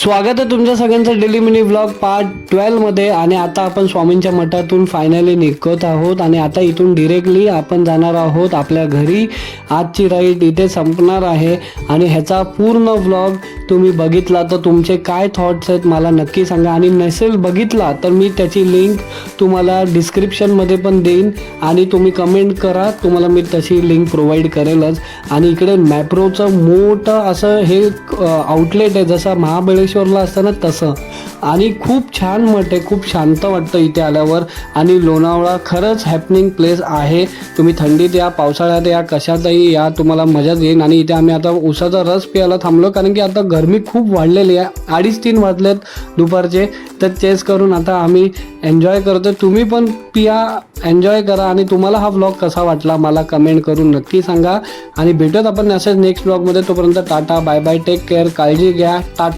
स्वागत आहे तुमच्या सगळ्यांचं डेली मिनी व्लॉग पार्ट 12 मध्ये. आणि आता आपण स्वामींच्या मठातून फायनली निघत आहोत आणि आता इथून डिरेक्टली आपण जाणार आहोत आपल्या घरी. आजची राईड इथे संपणार आहे आणि ह्याचा पूर्ण व्लॉग तुम्ही बघितला तर तुमचे काय थॉट्स आहेत मला नक्की सांगा. आणि नसेल बघितला तर मी त्याची लिंक तुम्हाला डिस्क्रिप्शनमध्ये पण देईन आणि तुम्ही कमेंट करा, तुम्हाला मी तशी लिंक प्रोव्हाइड करेलच. आणि इकडे मॅप्रोचं मोठं असं हे आउटलेट आहे, जसं महाबळेश्वरला असतं ना तसं. आणि खूप छान मठ आहे, खूप शांत वाटतं इथे आल्यावर. आणि लोणावळा खरंच हॅपनिंग प्लेस आहे. तुम्ही थंडीत या, पावसाळ्यात या, कशातही या, तुम्हाला मजाच येईल. आणि इथे आम्ही आता उसाचा रस प्यायला थांबलो कारण की आता गरमी खूप वाढलेली आहे. 2:30-3 वाजलेत दुपारचे, तर चेस करून आता आम्ही एन्जॉय करतो. तुम्ही पण पिया, एन्जॉय करा. आणि तुम्हाला हा व्लॉग कसा वाटला मला कमेंट करून नक्की सांगा. आणि भेटूयात आपण असेच नेक्स्ट व्लॉगमध्ये. तोपर्यंत tata, bye bye, take care, काळजी घ्या, टाटा.